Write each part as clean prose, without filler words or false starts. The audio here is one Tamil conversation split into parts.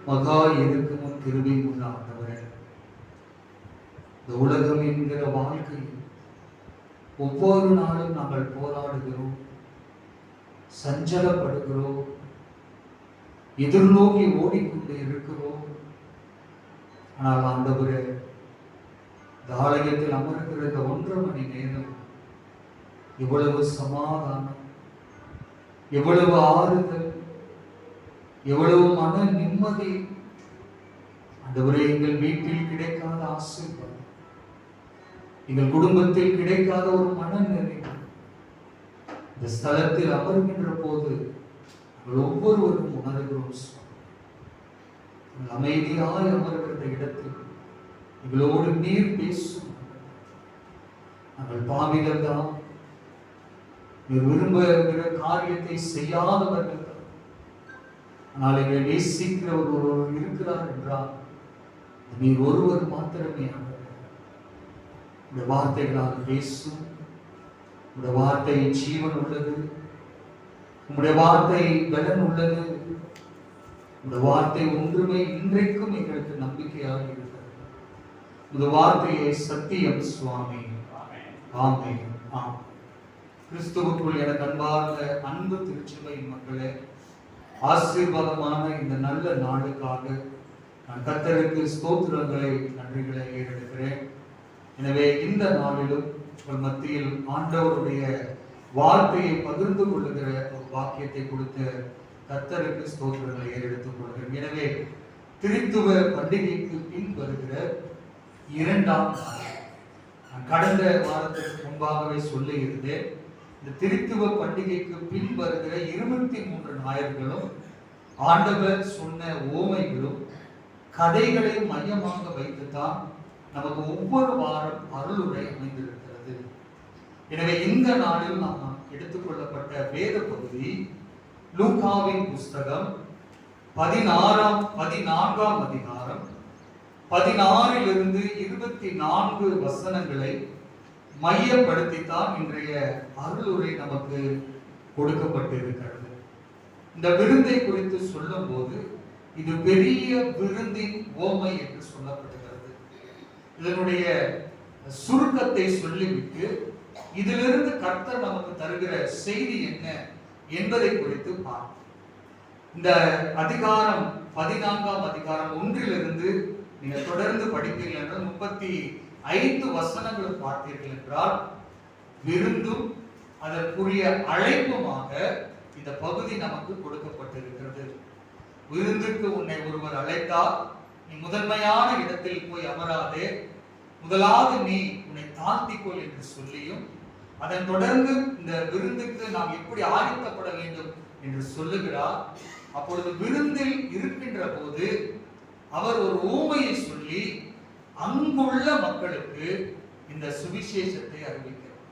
மகா எதுக்கும் கிருபை உள்ள ஆண்டவரே, இந்த உலகம் என்கிற வாழ்க்கையில் ஒவ்வொரு நாளும் நாங்கள் போராடுகிறோம், சஞ்சலப்படுகிறோம், எதிர்நோக்கி ஓடிக்கொண்டு இருக்கிறோம். ஆனால் ஆண்டவரே, இந்த ஆலயத்தில் அமர்கிற இந்த 1.5 மணி நேரம் எவ்வளவு சமாதானம், எவ்வளவு ஆறுதல், எவ்வளவு மன நிம்மதி. ஆண்டவரே, எங்கள் வீட்டில் கிடைக்காத ஆசீர்வாதம், எங்கள் குடும்பத்தில் கிடைக்காத ஒரு மன நிறைவு இந்த ஸ்தலத்தில் அமர்கின்ற போது ஒவ்வொருவரும் உணர்கிறோம். அமைதியாய் அமர்கின்ற இடத்தில் எங்களோடு நீர் பேசும். நாங்கள் பாவிகள் தான், விரும்புகிற காரியத்தை செய்யாதவர்கள் தான். ஆனால் எங்களை நேசிக்கிற ஒருவர் இருக்கிறார் என்றால் நீர் ஒருவர் மாத்திரமே. இந்த வார்த்தைகளால் பேசும். உங்களுடைய வார்த்தை ஜீவன் உள்ளது, உங்களுடைய வார்த்தை பலன் உள்ளது, இந்த வார்த்தை ஒன்றுமே இன்றைக்கும் எங்களுக்கு நம்பிக்கையாக இருக்கிறது. இந்த வார்த்தையை சத்தியம் சுவாமி. ஆமென். ஆம். கிறிஸ்துவுக்குள் எனக்கு அன்பார்ந்த அன்பு திருச்சபை மக்களே, ஆசீர்வாதமான இந்த நல்ல நாளுக்காக நான் கர்த்தருக்கு ஸ்தோத்திரங்களை நன்றிகளை ஏறெடுக்கிறேன். எனவே இந்த நாளிலும் உங்கள் மத்தியில் ஆண்டவருடைய வார்த்தையை பகிர்ந்து கொள்ளுகிற ஒரு வாக்கியத்தை கொடுத்த கர்த்தருக்கு ஸ்தோத்திரங்களை ஏறெடுத்துக் கொள்கிறேன். எனவே திருத்துவ பண்டிகைக்கு பின் வருகிற 2ஆம் நாள், நான் கடந்த வாரத்திற்கு முன்பாகவே சொல்லி இருந்தேன். இந்த திருத்துவ பண்டிகைக்கு பின் வருகிற 23 ஞாயிறுகளும் ஆண்டவர் சொன்ன ஓமைகளும் கதைகளையும் மையமாக வைத்துத்தான் நமக்கு ஒவ்வொரு வாரம் அருளுரை அமைந்திருக்கிறது. எனவே இந்த நாளில் நாம் எடுத்துக்கொள்ளப்பட்ட வேத பகுதி லூக்காவின் புஸ்தகம் 14ஆம் அதிகாரம் 16 24 வசனங்களை மையப்படுத்தித்தான் இன்றைய அருளுரை நமக்கு கொடுக்கப்பட்டிருக்கிறது. இந்த விருந்தை குறித்து சொல்லும் போது இது பெரிய விருந்தின் ஓமை என்று சொல்லப்படுகிறது. இதனுடைய சுருக்கத்தை சொல்லிவிட்டு இதிலிருந்து கர்த்தர் நமக்கு தருகிற செய்தி என்ன என்பதை குறித்து பார்ப்போம். இந்த அதிகாரம் 14ஆம் அதிகாரம் 1 நீங்கள் தொடர்ந்து படிப்பீர்கள் என்றால் 35 வசனங்கள் பார்த்தீர்கள் என்றால் விருந்தும் அதற்குரிய அழைப்புமாக இந்த பகுதி நமக்கு கொடுக்கப்பட்டிருக்கிறது. விருந்துக்கு உன்னை ஒருவர் அழைத்தால் நீ முதன்மையான இடத்தில் போய் அமராதே, முதலாவது நீ உன்னை தாழ்த்திக்கொள் என்று சொல்லியும், அதன் தொடர்ந்து இந்த விருந்துக்கு நாம் எப்படி ஆயத்தப்பட வேண்டும் என்று சொல்லுகிறார். அப்பொழுது விருந்தில் இருக்கின்ற போது அவர் ஒரு ஊமையை சொல்லி அங்குள்ள மக்களுக்கு இந்த சுவிசேஷத்தை அறிவிக்கிறார்.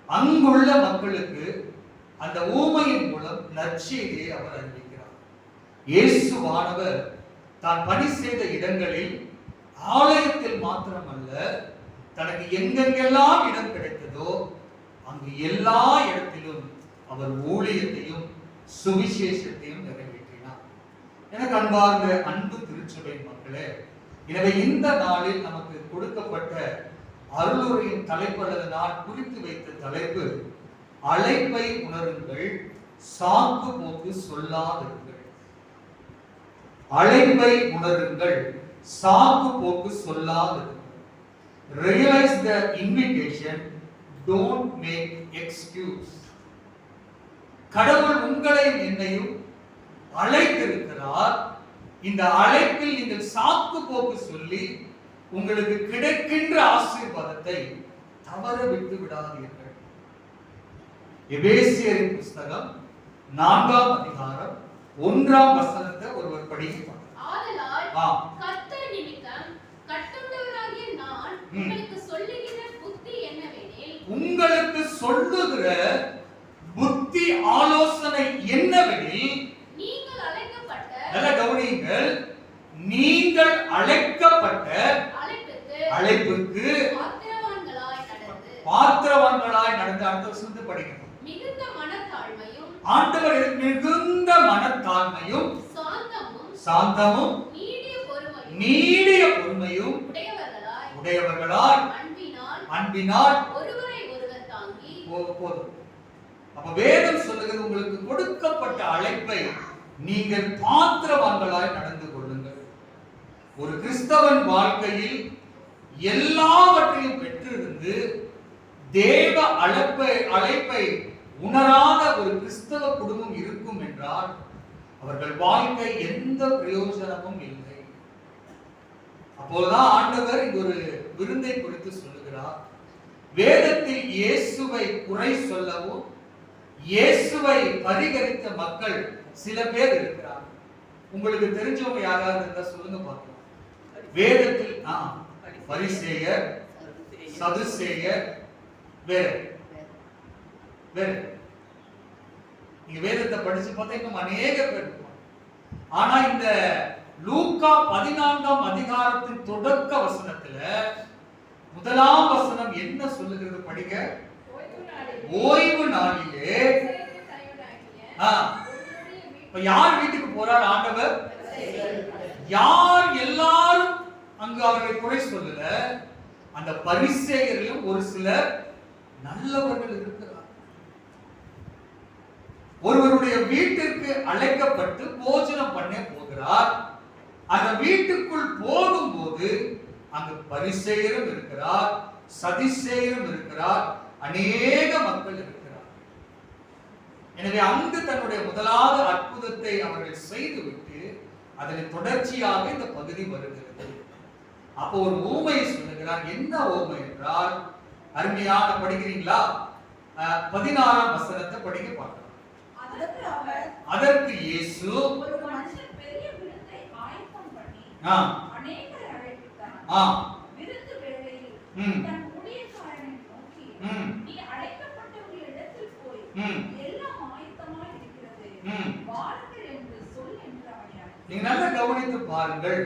அங்குள்ள மக்களுக்கு அந்த ஊமையின் மூலம் நற்செய்தியை அவர் அறிவிக்கிறார். இயேசுவானவர் தான் பணி செய்த இடங்களில் ஆலயத்தில் மாத்திரமல்ல, தனக்கு எங்கெங்கெல்லாம் இடம் கிடைத்ததோ அங்கு எல்லா இடத்திலும் அவர் ஊழியத்தையும் சுவிசேஷத்தையும் நிறைவேற்றினார். எனக்கு அன்பார்ந்த அன்பு திருச்சபை மக்களே, எனவே இந்த நாளில் நமக்கு கொடுக்கப்பட்ட அருளுரையின் தலைப்பு அல்லது நான் குறித்து வைத்த தலைப்பு அழைப்பை உணருங்கள், சாக்கு போக்கு சொல்லாதிருங்கள். அழைப்பை உணருங்கள், சாக்கு போக்கு சொல்லாதிருங்கள். Realize the invitation, don't make excuse. கடவுள் உங்களையும் என்னையும் அழைத்திருக்கிறார். இந்த அழைப்பில் நீங்கள் சாக்கு போக்கு சொல்லி உங்களுக்கு கிடைக்கின்ற ஆசீர்வாதத்தை தவற விட்டு விடாதீர்கள். எபேசியரின் புஸ்தகம் 4ஆம் அதிகாரம் 1ஆம் வசனத்தை ஒருவர் படிப்பார். ஆதலால் கர்த்தர் நிமித்தம் கட்டுண்டவராகிய நான் உங்களுக்கு சொல்லுகிற புத்தி என்னவெனில், உங்களுக்கு சொல்லுகிற புத்தி ஆலோசனை என்னவெனில், நீங்கள் அழைக்கப்பட்ட, நல்ல கவனியுங்கள், நீங்கள் அழைக்கப்பட்ட அழைப்புக்கு பாத்திரவான்களாய் நடந்து அடுத்த வசனத்தை படிக்கணும். மிகுந்த மனத்தாழ்மையும் ஆண்டவர் மிகுந்த மனத்தாழ்மையும் சாந்தமும் நீடிய பொறுமையும் உடையவர்களாய் அன்பினால் ஒருவரை ஒருவர் தாங்கி போதும். அப்ப வேதம் சொல்லுகிறது, உங்களுக்கு கொடுக்கப்பட்ட அழைப்பை நீங்கள் பாத்திரவான்களாய் நடந்து கொள்ளுங்கள். ஒரு கிறிஸ்தவன் வாழ்க்கையில் எல்லாவற்றையும் பெற்றிருந்து தேவ அழைப்பை உணராத ஒரு கிறிஸ்தவ குடும்பம் இருக்கும் என்றால் அவர்கள் வாழ்க்கை எந்த பிரயோஜனமும் இல்லை. அப்போதுதான் ஆண்டவர் இங்கு ஒரு விருந்தை குறித்து சொல்லுகிறார். வேதத்தில் இயேசுவை குறை சொல்லவும் இயேசுவை பரிகரித்த மக்கள் சில பேர் இருக்கிறார். உங்களுக்கு தெரிஞ்சவங்க யாராவது இருந்தா சொல்லுங்க பார்க்கலாம். வேதத்தில் பரிசேயர், சதுசேயர், வேற நீங்க வேதத்தை படிச்சு பார்த்தா இன்னும் அநேக பேர் இருப்பாங்க. ஆனா இந்த லூக்கா 14ஆம் அதிகாரத்தின் தொடக்க வசனத்துல முதலாம் வசனம் என்ன சொல்லுகிறது படிங்க. ஓய்வு நாளிலே யார் வீட்டுக்கு போறார் ஆண்டவர்? யார் எல்லாரும் அங்கு அவர்களை குறை சொல்லல. அந்த பரிசேயரிலும் ஒரு சிலர் நல்லவர்கள் இருக்கிறார். ஒருவருடைய வீட்டிற்கு அழைக்கப்பட்டு போஜனம் பண்ண போகிறார். அந்த வீட்டுக்குள் போகும்போது அங்கு பரிசேயரும் இருக்கிறார், சதிசேயரும் இருக்கிறார், அநேக மக்கள் இருக்கிறார். எனவே அங்கு தன்னுடைய முதலாவது அற்புதத்தை அவர்கள் செய்துவிட்டு அதனை தொடர்ச்சியாக இந்த பகுதி வருகிறது. அப்போ ஒரு ஊமையை சொல்லுகிறார். என்ன ஊமை என்றால், அருமையான படிக்கிறீங்களா? 16ஆம் வசனத்தை படிக்க பார்க்கலாம். அதற்கு இயேசு ஒரு மனுஷன் பெரிய விருந்தை ஆயத்தம் பண்ணி அநேகரை அழைத்தார். விருந்து வேளையில் தன் ஊழியக்காரனை நோக்கி, நீ அழைக்கப்பட்டவர்களிடத்தில் போய் எல்லாம் ஆயத்தமாய் இருக்கிறது, வாருங்கள் என்று சொல் என்றார். நீங்க நல்லா கவனித்து பாருங்கள்.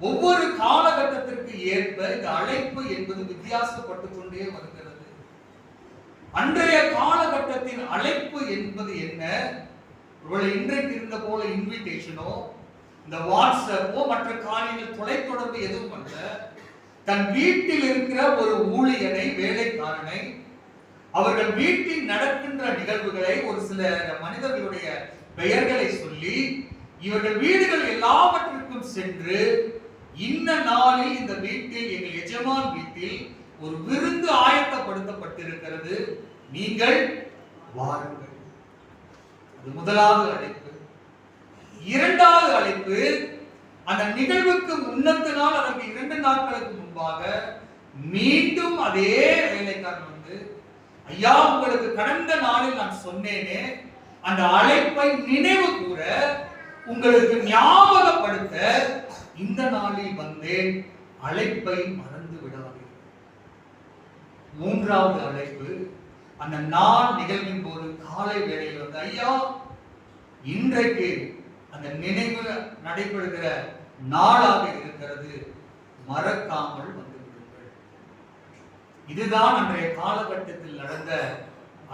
ஒவ்வொரு காலகட்டத்திற்கு ஏற்ப இந்த அழைப்பு என்பது வித்தியாசப்பட்டு கொண்டே வருகிறது. அன்றைய காலகட்டத்தின் அழைப்பு என்பது என்ன? ஒருவேளை இன்றைக்கு இருந்த போல இன்விடேஷனோ இந்த வாட்ஸ்அப்போ மற்ற காரியங்கள் தொலைத்தொடர்பு எதுவும் அல்ல. தன் வீட்டில் இருக்கிற ஒரு ஊழியனை, வேலைக்காரனை, அவர்கள் வீட்டில் நடக்கின்ற நிகழ்வுகளை ஒரு சில மனிதர்களுடைய பெயர்களை சொல்லி இவர்கள் வீடுகள் எல்லாவற்றிற்கும் சென்று, இன்ன நாளில் இந்த வீட்டில், எங்கள் எஜமான் வீட்டில் ஒரு விருந்து ஆயத்தப்படுத்தப்பட்டிருக்கிறது, நீங்கள் வாருங்கள். அது முதலாவது அழைப்பு. இரண்டாவது அழைப்பு, அந்த நிகழ்வுக்கு முன்னத்த நாள், அதற்கு 2 நாட்களுக்கு முன்பாக மீண்டும் அதே வேலைக்காரன் வந்து, ஐயா உங்களுக்கு கடந்த நாளில் நான் சொன்னேனே, அந்த அழைப்பை நினைவு கூற, உங்களுக்கு ஞாபகப்படுத்த இந்த நாளில் வந்தேன், அழைப்பை மறந்து விடாதீர்கள். மூன்றாவது அழைப்பு, அந்த நாள் நிகழ்வின் போது காலை வேளையில் வந்து, ஐயா இன்றைக்கு அந்த நினைவு நடைபெறுகிற நாளாக இருக்கிறது, மறக்காமல் வந்து விடுங்கள். இதுதான் அன்றைய காலகட்டத்தில் நடந்த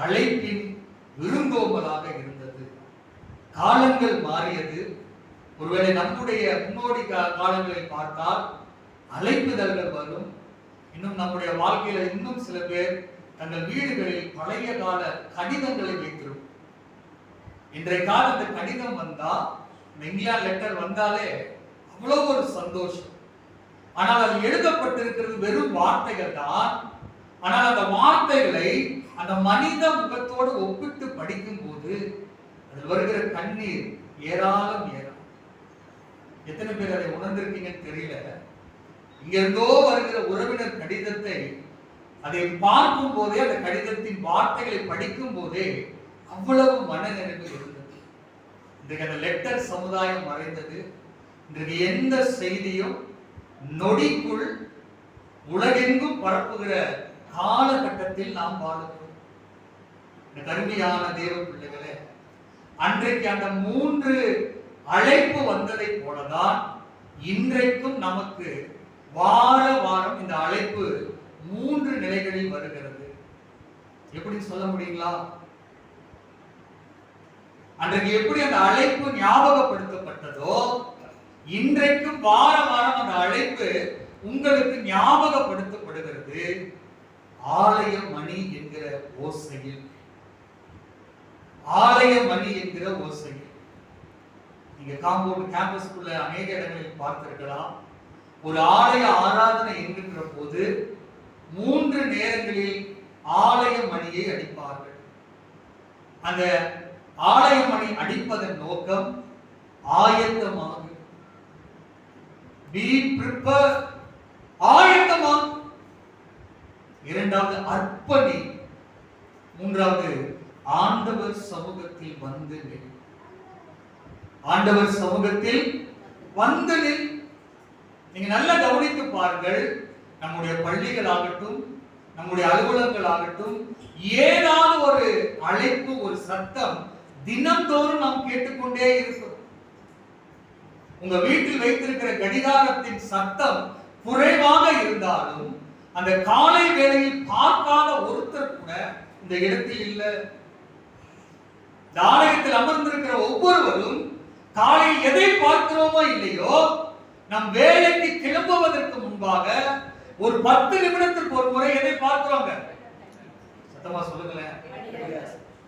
அழைப்பின் விருந்தோம்பலாக இருந்தது. காலங்கள் மாறியது. ஒருவேளை நம்முடைய முன்னோடி காலங்களில் பார்த்தால் அழைப்புதல்கள் வரும். இன்னும் நம்முடைய வாழ்க்கையில இன்னும் சில பேர் தங்கள் வீடுகளில் பழைய கால கடிதங்களை வைத்திருக்கும். இன்றைய கால அந்த கடிதம் வந்தா, இங்கிலாந்து லெட்டர் வந்தாலே அவ்வளவு ஒரு சந்தோஷம். ஆனால் அது எழுதப்பட்டிருக்கிறது வெறும் வார்த்தைகள் தான். ஆனால் அந்த வார்த்தைகளை அந்த மனித முகத்தோடு ஒப்பிட்டு படிக்கும் போது அதில் வருகிற கண்ணீர் ஏராளம் ஏராளம். எத்தனை பேர் அதை உணர்ந்திருக்கீங்கன்னு தெரியல. இங்கிருந்தோ வருகிற உறவினர் கடிதத்தை அதை பார்க்கும் போதே, அந்த கடிதத்தின் வார்த்தைகளை படிக்கும் போதே அவ்வளவு மனநிறைவு இருந்தது. இன்றைக்கு அந்த லெட்டர் சமுதாயம் மறைந்தது. இன்றைக்கு எந்த செய்தியும் நொடிக்குள் உலகெங்கும் பரப்புகிற காலகட்டத்தில் நாம் வாழுகிறோம். கருமையான தேவ பிள்ளைகளே, அன்றைக்கு அந்த 3 அழைப்பு வந்ததை போலதான் இன்றைக்கும் நமக்கு வார வாரம் இந்த அழைப்பு 3 நிலைகளில் வருகிறது. எப்படி சொல்ல முடியுங்களா? அன்றைக்கு எப்படி அந்த அழைப்பு ஞாபகப்படுத்தப்பட்டதோ இன்றைக்கு வார வாரம் அந்த அழைப்பு உங்களுக்கு ஞாபகப்படுத்தப்படுகிறது. ஆலய மணி என்கிற ஓசையில், ஆலய மணி என்கிற ஓசையில். நீங்க காம்பவுண்ட் கேம்பஸ்க்குள்ள அநேக இடங்களில் பார்த்திருக்கலாம். ஒரு ஆலய ஆராதனை என்கின்ற போது 3 நேரங்களில் ஆலய மணியை அடிப்பார்கள். அந்த ஆலய மணி அடிப்பதன் நோக்கம் ஆயத்தமாக, be prepared, ஆயத்தமாக. இரண்டாவது அர்ப்பணி, மூன்றாவது ஆண்டவர் சமூகத்தில் வந்து நில். ஆண்டவர் சமூகத்தில் வந்து நில். நீங்க நல்லா கவனித்து பாருங்கள். நம்முடைய பள்ளிகள் ஆகட்டும், நம்முடைய அலுவலகங்கள் ஆகட்டும், ஏதாவது ஒரு அழைப்பு, ஒரு சத்தம் தினந்தோறும் நாம் கேட்டுக்கொண்டே இருக்கிறோம். உங்க வீட்டில் வைத்திருக்கிற கடிகாரத்தின் சத்தம் குறைவாக இருந்தாலும் அந்த காலை வேளையில் பார்க்காத ஒருத்தர் கூட இந்த இடத்தில் இல்லை. இந்த ஆலயத்தில் அமர்ந்திருக்கிற ஒவ்வொருவரும் காலையில் எதை பார்க்கிறோமோ இல்லையோ, நம் வேலைக்கு கிளம்புவதற்கு முன்பாக ஒரு 10 நிமிடத்திற்கு ஒரு முறை எதை பார்க்கிறோங்க? சத்தமா சொல்லுங்களேன்.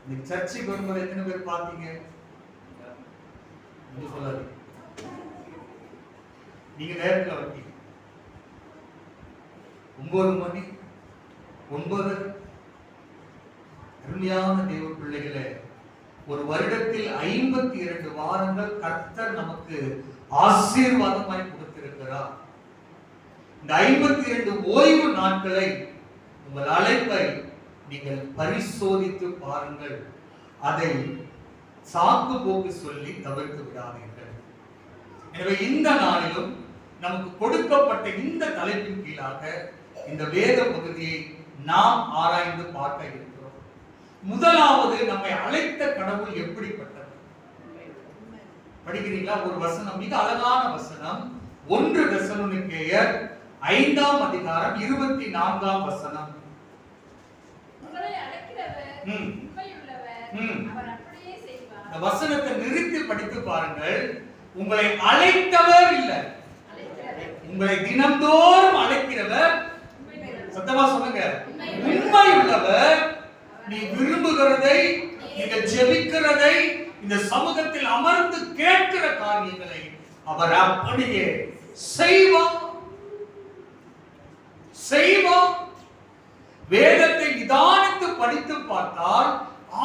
இந்த சர்ச்சுக்கு வரும்போது எத்தனை பேர் பார்த்தீங்க? சொல்லாது. நீங்க நேரத்தில் வரீங்க. 9 மணி 9. அருமையான தேவ பிள்ளைகளே, ஒரு வருடத்தில் 52 வாரங்கள் கர்த்தர் நமக்கு ஆசீர்வாதமாய் கொடுத்திருக்கிறார். இந்த 52 ஓய்வு நாட்களை, உங்கள் அழைப்பை நீங்கள் பரிசோதித்து பாருங்கள். அதை சாக்கு போக்கு சொல்லி தவிர்த்து விடாதீர்கள். எனவே இந்த நாளிலும் நமக்கு கொடுக்கப்பட்ட இந்த தலைப்பின் கீழாக இந்த வேத பகுதியை நாம் ஆராய்ந்து பார்க்க இருக்கிறோம். முதலாவது, நம்மை அழைத்த கடவுள் எப்படிப்பட்டது? படிக்கிறீங்களா? ஒரு வசனம், மிக அழகான வசனம். 1 தெசலோனிக்கேயர் 5ஆம் அதிகாரம் 24ஆம் வசனம். உங்களை அழைக்கிறவர் உண்மையுள்ளவர், அவர் அப்படியே செய்வார். இந்த வசனத்தை நிறுத்தி படித்து பாருங்கள். உங்களை அழைத்தவர் இல்ல, உங்களை தினந்தோறும் அழைக்கிறவர். சத்தமா சொல்லுங்க, உண்மையுள்ளவர். நீ விரும்புகிறதை, நீங்க ஜெபிக்கிறதை, இந்த சமூகத்தில் அமர்ந்து கேட்கிற காரியங்களை அவர் அப்படியே செய்வார். வேதத்தை நிதானித்து படித்து பார்த்தால்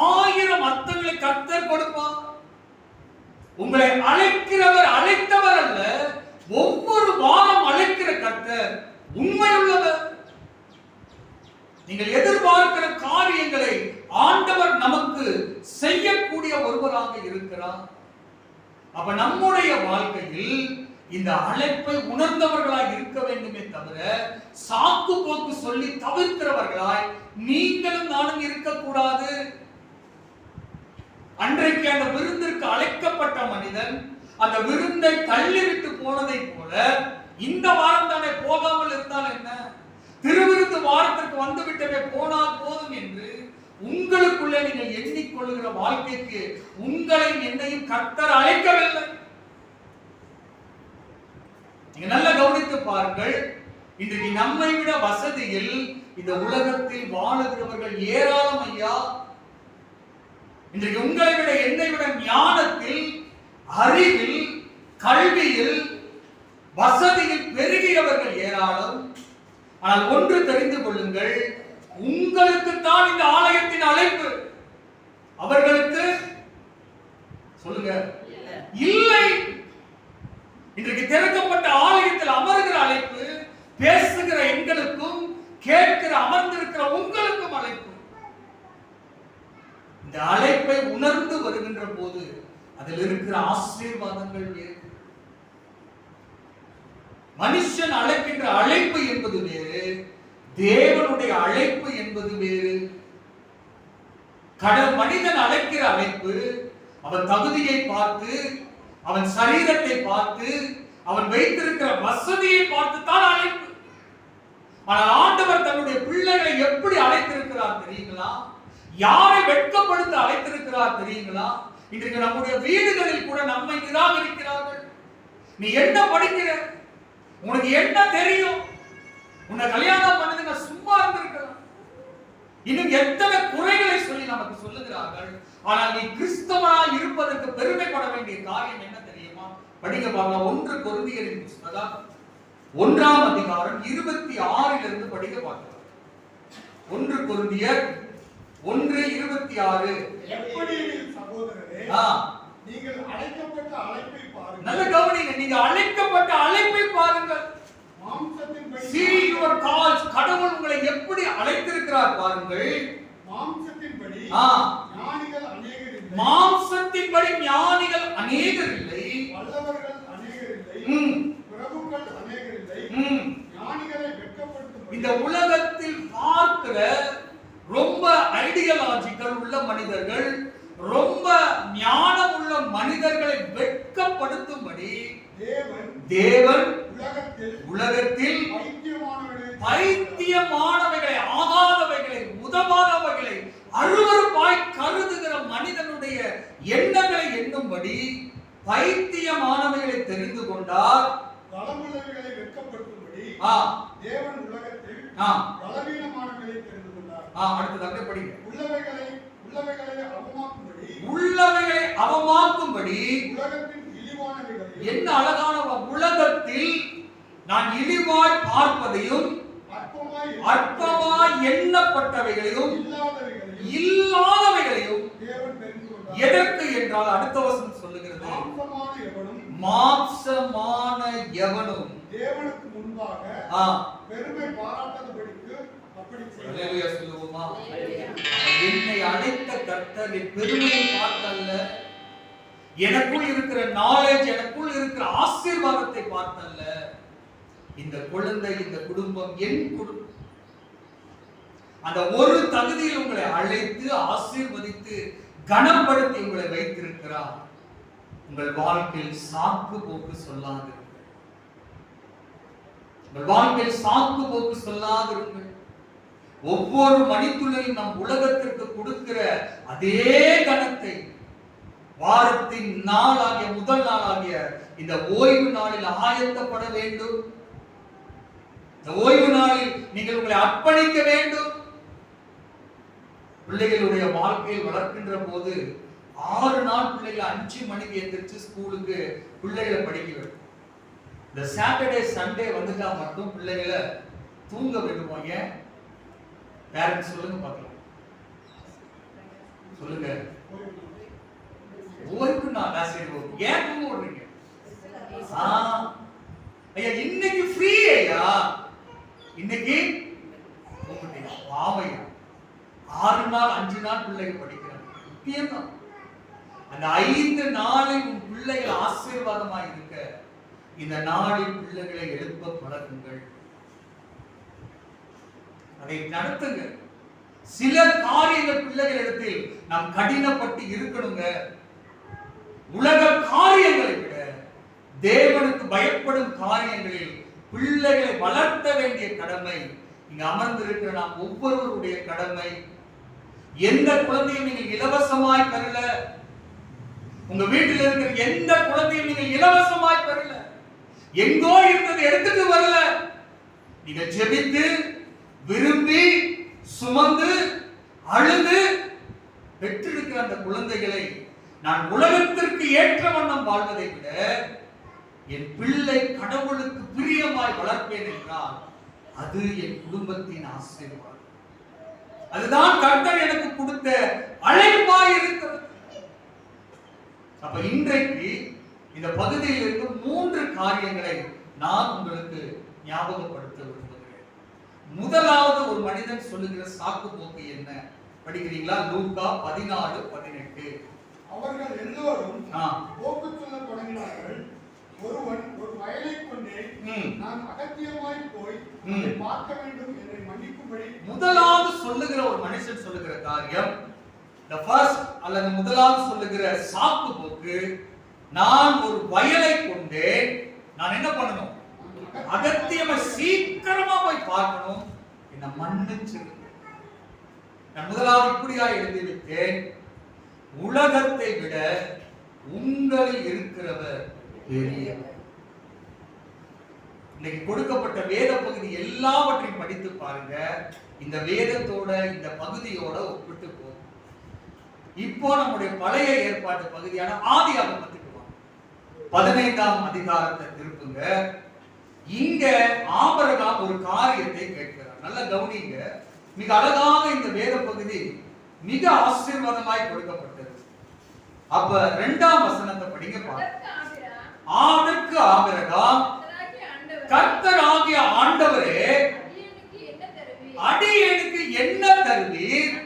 1000 அர்த்தங்களை கர்த்தர் கொடுப்பார். உங்களை அழைக்கிறவர் அழைத்தவர் அல்ல, ஒவ்வொரு வாரம் அழைக்கிற கர்த்தர் உண்மையுள்ளவர். நீங்கள் எதிர்பார்க்கிற காரியங்களை ஆண்டவர் நமக்கு செய்யக்கூடிய ஒருவராக இருக்கிறார். அப்ப நம்முடைய வாழ்க்கையில் இந்த அழைப்பை உணர்ந்தவர்களாய் இருக்க வேண்டுமே தவிர சாக்கு போக்கு சொல்லி தவிர்க்கிறவர்களாய் நீங்களும் நானும் இருக்கக்கூடாது. அன்றைக்கு அந்த விருந்திற்கு அழைக்கப்பட்ட மனிதன் அந்த விருந்தை தள்ளிவிட்டு போனதை போல இந்த வாரம் தானே போகாமல் இருந்தால் என்ன, திருவிருந்து வாரத்திற்கு வந்து விட்டவே போனால் போதும் என்று உங்களுக்குள்ளே நீங்கள் எண்ணிக்கொள்ளுகிற வாழ்க்கைக்கு உங்களை என்னையும் கர்த்தர் அழைக்கவில்லை. நீங்க நல்லா கவனித்து பாருங்கள். இன்றைக்கு நம்மை விட வசதியில் இந்த உலகத்தில் வாழுகிறவர்கள் ஏராளம் ஐயா. இன்றைக்கு உங்களை விட, என்னை விட ஞானத்தில், அறிவில், கல்வியில், வசதியில் பெருகியவர்கள் ஏராளம். ஆனால் ஒன்று தெரிந்து கொள்ளுங்கள், உங்களுக்கு தான் இந்த ஆலயத்தின் அழைப்பு, அவர்களுக்கு சொல்லுங்க இல்லை. இன்றைக்கு திறக்கப்பட்ட ஆலயத்தில் அமர்கிற அழைப்பு, பேசுகிற எங்களுக்கும், கேட்கிற அமர்ந்திருக்கிற உங்களுக்கும் அழைப்பு. இந்த அழைப்பை உணர்ந்து வருகின்ற போது அதில் இருக்கிற ஆசீர்வாதங்கள் வேறு. மனுஷன் அழைக்கின்ற அழைப்பு என்பது வேறு, தேவனுடைய அழைப்பு என்பது வேறு. மனிதன் அழைக்கிற அழைப்பு அவன் தகுதியை பார்த்து, அவன் சரீரத்தை பார்த்து, அவன் வைத்திருக்கிற வசதியை பார்த்து தான் அழைப்பு. ஆனால் ஆண்டவர் தன்னுடைய பிள்ளைகளை எப்படி அழைத்திருக்கிறார் தெரியுங்களா? யாரை வெட்கப்படுத்த அழைத்திருக்கிறார் தெரியுங்களா? இன்றைக்கு நம்முடைய வீடுகளில் கூட நம்மை நிராகரிக்கிறார்கள். நீ என்ன படிக்கிற? உனக்கு என்ன தெரியும்? உன்னை கல்யாணம் பண்ணதுங்க சும்மா இருந்திருக்கலாம். இன்னும் எத்தனை குறைகளை சொல்லி நமக்கு சொல்லுகிறார்கள். ஆனால் நீ கிறிஸ்தவனா இருப்பதற்கு பெருமைப்பட வேண்டிய காரியம் என்ன தெரியுமா? படிக்க பார்க்கலாம். 1 கொரிந்தியரின் புத்தகம் 1ஆம் அதிகாரம் 26 இருந்து படிக்க பார்க்கலாம். 1 கொரிந்தியர் 1:26. எப்படி சகோதரரே, நீங்கள் அழைக்கப்பட்ட அழைப்பை பாருங்கள். நல்ல கவனிங்க, நீங்க அழைக்கப்பட்ட அழைப்பை பாருங்கள். மாம்சத்தின்படி see your calls. கடவுள் உங்களை எப்படி அழைத்திருக்கிறார் பாருங்கள். மாம்சத்தின்படி ஞானிகள் அநேகர் இல்லை. மாம்சத்தின்படி ஞானிகள் அநேகர் இல்லை. வல்லவர்கள் அநேகர் இல்லை. பிரபுக்கள் அநேகர் இல்லை. ஞானிகளை வெட்கப்படுத்தும் இந்த உலகத்தில் பார்க்கிற ரொம்ப ஐடியாலஜிக்கல் உள்ள மனிதர்கள், ரொம்ப ஞானம் உள்ள மனிதர்களை வெட்கப்படுத்தும்படி தேவன் உலகத்தில் பைத்தியமானவைகளை, ஆகாதவைகளை, உதவாதவைகளை அருவருப்பாய் கருதுகிற மனிதனுடைய எண்ணங்களை எண்ணும்படி பைத்தியமானவைகளை தெரிந்து கொண்டார். பலமுள்ளவைகளை வெட்கப்படுத்தும்படி தேவன் உலகத்தில் பலவீனமானவைகளை தெரிந்து கொண்டார். அடுத்து அப்படியே படிங்க. உள்ளவைகளை அவமாக்கும்படி உலகத்தின் இழிவானவைகளை, என்ன அழகான உலகத்தில் நான் இழிவாய் பார்ப்பதையும் அற்பமாய் எண்ணப்பட்டவைகளையும் இல்லாதவைகளையும் தேவன் தெரிந்து கொண்டார். எதற்கு என்றால் அடுத்த வசனம் சொல்லுகிறது, மாம்சமான எவனும் தேவனுக்கு முன்பாக பெருமை பாராட்டாதபடிக்கு அப்படி செய்தார். அல்லேலூயா சொல்லுவோமா? என்னை அழைத்த கர்த்தர் என் பெருமையை பார்த்தல்ல, எனக்குள் இருக்கிற நாலேஜ், எனக்குள் இருக்கிற ஆசீர்வாதத்தை பார்த்தல்ல. இந்த குழந்தை, இந்த குடும்பம் என் குடும்பம். அந்த ஒரு தகுதியில் உங்களை அழைத்து ஆசீர்வதித்து கனப்படுத்தி உங்களை வைத்திருக்கிறார். உங்கள் வாழ்க்கையில் சாக்கு போக்கு சொல்லாதிருங்கள். உங்கள் வாழ்க்கையில் சாக்கு போக்கு சொல்லாதிருங்கள். ஒவ்வொரு மணித்துளையும் நம் உலகத்திற்கு கொடுக்கிற அதே கணத்தை வாரத்தின் நாளாகிய முதல் நாளாகிய இந்த ஓய்வு நாளில் ஆயத்தப்பட வேண்டும். இந்த ஓய்வு நாளில் நீங்கள் உங்களை அர்ப்பணிக்க வேண்டும். பிள்ளைகளுடைய வாழ்க்கையில் வளர்க்கின்ற போது 6 நாள் பிள்ளைகளை 5 மணிக்கு எந்திரிச்சு ஸ்கூலுக்கு பிள்ளைகளை படிக்க வேண்டும். இந்த சாட்டர்டே சண்டே வந்துட்டா மட்டும் பிள்ளைகளை தூங்க விடுவாங்க. பேரண்ட்ஸ் சொல்லுங்க பார்க்கலாம், சொல்லுங்க. ஓய்வு நாள் ஏன் தூங்க விடுறீங்க? ஐயா இன்னைக்கு ஃப்ரீ ஐயா, இன்னைக்கு பாவையா 6 நாள் 5 நாள் பிள்ளைகள் படிக்கிறாங்க. முக்கியம்தான் அந்த 5 நாளில் உன் பிள்ளைகள் ஆசீர்வாதமாக இருக்க இந்த நாளில் பிள்ளைகளை எழுப்ப பழகுங்கள், அதை நடத்துங்க. சில காரியங்கள் பிள்ளைகளிடத்தில் நாம் கடினப்பட்டு இருக்கணுங்க. உலக காரியங்களை விட தேவனுக்கு பயப்படும் காரியங்களில் பிள்ளைகளை வளர்த்த வேண்டிய கடமை இங்க அமர்ந்திருக்கிற நாம் ஒவ்வொருவருடைய கடமை. எந்த குழந்தையும் நீங்கள் இலவசமாய் பெறல. உங்க வீட்டில் இருக்கிற எந்த குழந்தையும் நீங்கள் இலவசமாய் பெறல. எங்கோ இருந்தது எடுத்துட்டு வரல. நீங்க ஜெபித்து விரும்பி சுமந்து அழுது பெற்றிருக்கிற அந்த குழந்தைகளை நான் உலகத்திற்கு ஏற்ற வண்ணம் வாழ்வதை விட என் பிள்ளை கடவுளுக்கு பிரியமாய் வளர்ப்பேன் என்றால் அது என் குடும்பத்தின் ஆசீர்வாதம். அதுதான் கர்த்தர் எனக்கு கொடுத்த அழைப்பாய் இருக்கிறது. அப்ப இன்றைக்கு இந்த பகுதியில் இருக்கும் 3 காரியங்களை நான் உங்களுக்கு ஞாபகப்படுத்த விரும்புகிறேன். முதலாவது, ஒரு மனிதன் சொல்லுகிற சாக்கு போக்கு என்ன? படிக்கிறீங்களா? லூக்கா 14:18. அவர்கள் எல்லோரும் போக்கு சொல்ல தொடங்கினார்கள். ஒருவன் ஒரு வயலை கொண்டே நான் அகத்தியமாய் போய் பார்க்க வேண்டும் என்று மன்னிக்கும்படி. முதலாவது சொல்லுகிற ஒரு மனுஷன் சொல்லுகிற காரியம், the first அல்லது முதலாவது சொல்லுகிற சாக்கு போக்கு, நான் ஒரு வயலை கொண்டே நான் என்ன பண்ணணும்? அகத்தியமா சீக்கிரமா போய் பார்க்கணும், என்ன மன்னிச்சு. நான் முதலாவது இப்படியா எழுதி விட்டேன், உலகத்தை விட உங்களில் இருக்கிறவர் பெரியவர். இன்னைக்கு கொடுக்கப்பட்ட வேத பகுதி எல்லாவற்றையும் படித்து பாருங்க. இந்த வேதத்தோட இந்த பகுதியோட ஒப்பிட்டு போகும். இப்போ நம்முடைய பழைய ஏற்பாட்டு பகுதியான ஆதியாகமத்துக்கு 15ஆம் அதிகாரத்தை திருப்புங்க. இங்க ஆபிரகாம் ஒரு காரியத்தை கேட்கிறார். நல்ல கவனிங்க. மிக அழகாக இந்த வேத பகுதி மிக ஆசீர்வாதமாய் கொடுக்கப்பட்டது. அப்ப 2ஆம் வசனத்தை படிங்க பாருங்க. அதற்கு ஆபிரகாம், கர்த்தராகிய ஆண்டவரே, அடியேனுக்கு என்ன தருவீர்?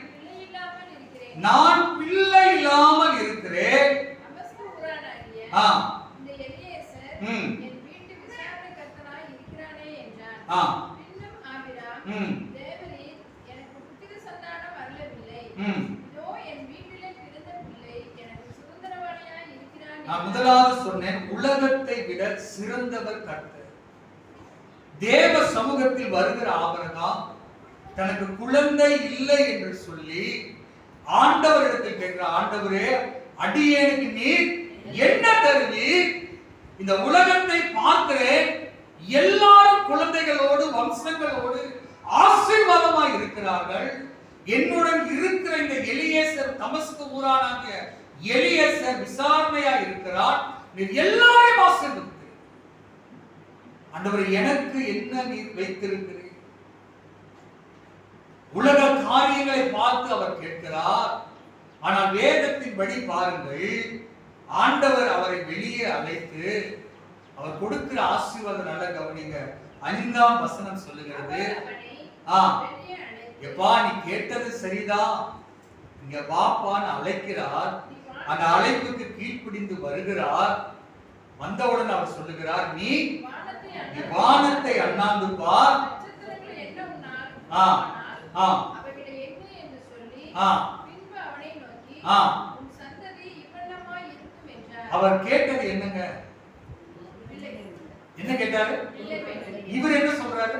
நான் பிள்ளை இல்லாமல் இருக்கிறேன். நான் முதலாவது சொன்னேன், உலகத்தை விட சிறந்தவர் கர்த்தர். தேவ சமூகத்தில் வருகிற ஆபிரகாம் தனக்கு குழந்தை இல்லை என்று சொல்லி ஆண்டவரிடத்தில் கேட்கிற, ஆண்டவரே, அடியேனுக்கு நீர் என்ன தருவீர்? இந்த உலகத்தை பார்க்கிறேன், எல்லாரும் குழந்தைகளோடு வம்சங்களோடு ஆசீர்வாதமாய் இருக்கிறார்கள். என்னுடன் இருக்கிற இந்த எலியேசர், தமஸ்கு ஊரானாகிய எலியேசர் விசாரணையா இருக்கிறார். நீர் எல்லாரையும் ஆசீர்வதிக்கிறீர். ஆண்டவரே, எனக்கு என்ன நீர் வைத்திருக்கிறீர்? உலக காரியங்களை பார்த்து அவர் கேட்கிறார். ஆனால் வேதத்தின்படி பாருங்கள், ஆண்டவர் அவரை வெளியே அழைத்து அவர் கொடுக்கிற ஆசீர்வாதம் நல்ல கவனிங்க. 5ஆம் வசனம் சொல்லுகிறது, எப்பா நீ கேட்டது சரிதான், இங்க வாப்பான்னு அழைக்கிறார். அந்த அழைப்புக்கு கீழ்ப்பிடிந்து வருகிறார். வந்தவுடன் அவர் சொல்லுகிறார், நீ வானத்தை அண்ணாந்து பார். அவர் கேட்டது என்னங்க? என்ன கேட்டாரு? இவர் என்ன சொல்றாரு?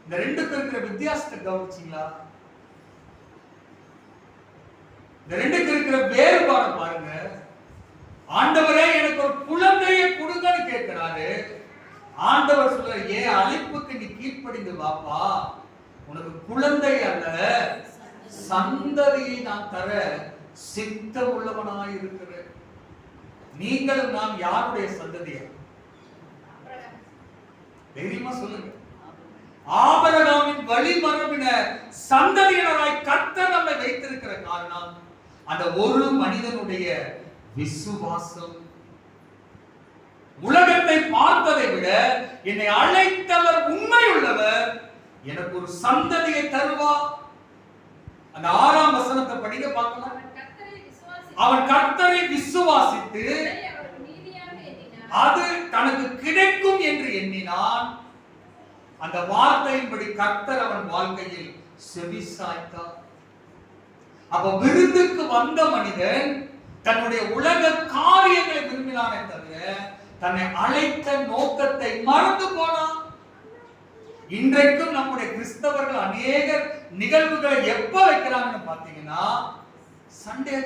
இந்த ரெண்டுக்கும் இருக்கிற வித்தியாசத்தை கவனிச்சீங்களா? இந்த ரெண்டுக்கும் இருக்கிற வேறுபாடு பாருங்க. ஆண்டவரே, எனக்கு ஒரு குழந்தையை கொடுங்கன்னு கேட்கிறாரு. ஆண்டவர் சொல்ற, ஏன் அழைப்புக்கு நீ கீழ்ப்படிந்து வாப்பா, உனக்கு குழந்தை அல்ல சந்ததியை நான் தர சித்தம் உள்ளவனாய் இருக்கிறேன். நீங்களும் நான் யாருடைய சந்ததியா? தைரியமா சொல்லுங்க. ஆபிரகாமின் வழிமரபினர் சந்ததியினராய் கர்த்தர் நம்மை வைத்திருக்கிற காரணம் அந்த ஒரு மனிதனுடைய விசுவாசம். உலகத்தை பார்த்ததை விட என்னை அழைத்தவர் உண்மை உள்ளவர், எனக்கு ஒரு சந்ததியை தருவார். அந்த 6ஆம் வசனத்தை படிக்க பார்க்கலாம். அவன் கர்த்தரை விசுவாசித்து அது தனக்கு கிடைக்கும் என்று எண்ணினான். அந்த வார்த்தையின்படி கர்த்தர் அவன் வாழ்க்கையில் செவிசாய்த்தார். அப்ப விருந்துக்கு வந்த மனிதன் தன்னுடைய உலக காரியங்களை விரும்பினானே தவிர தன்னை அழைத்த நோக்கத்தை மறந்து போனான். இன்றைக்கும் நம்முடைய கிறிஸ்தவர்கள் அநேக நிகழ்வுகளை எப்ப வைக்கிறாங்கன்னு பாத்தீங்கன்னா, சண்டே.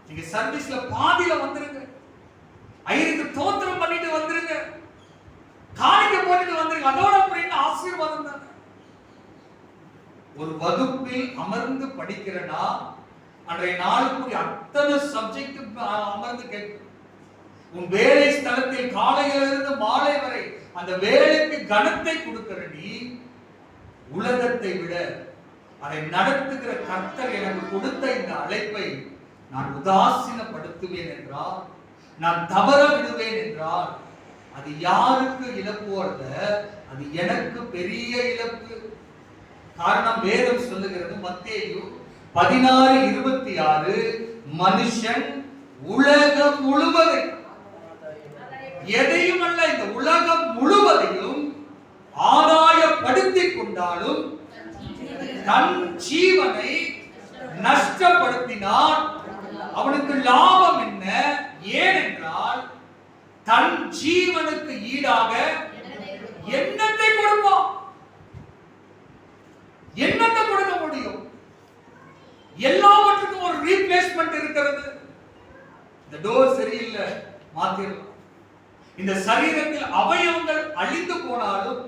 நீங்க சர்வீஸ்ல பாதியில வந்துருங்க, ஐயருக்கு தோத்திரம் பண்ணிட்டு வந்துருங்க, காணிக்க போட்டு வந்துருங்க, அதோட அப்படின்னு ஆசீர்வாதம் தானே. ஒரு வகுப்பில் அமர்ந்து படிக்கிறனா அன்றைய நாளுக்குரிய அத்தனை சப்ஜெக்ட் அமர்ந்து கேட்கும். உன் வேலை ஸ்தலத்தில் காலையிலிருந்து மாலை வரை அந்த வேலைக்கு கனத்தை கொடுக்கிற நீ, உலகத்தை விட அதை நடத்துகிற கர்த்தர் எனக்கு கொடுத்த இந்த அழைப்பை நான் உதாசீனப்படுத்துவேன் என்றால், நான் தவற விடுவேன் என்றால், அது யாருக்கு இழப்பு அல்ல, அது எனக்கு பெரிய இழப்பு. காரணம் வேதம் சொல்லுகிறது, மத்தேயு 16:26, மனுஷன் உலகம் முழுவதையும், எதையும் அல்ல, இந்த உலகம் முழுவதையும் ஆதாயப்படுத்திக் கொண்டாலும் தன் ஜீவனை நஷ்டப்படுத்தினான் அவனுக்கு லாபம் என்ன? ஏனென்றால் தன் ஜீவனுக்கு ஈடாக என்னத்தை கொடுப்பான்? என்னத்தை கொடுக்க முடியும்? எல்லாவற்றுக்கும் ஒரு ரீப்ளேஸ்மெண்ட் இருக்கிறது. இந்த டோர் சரியில்லை, மாத்திரலாம். இந்த சரீரத்தில் அவயவங்கள் அழிந்து போனாலும்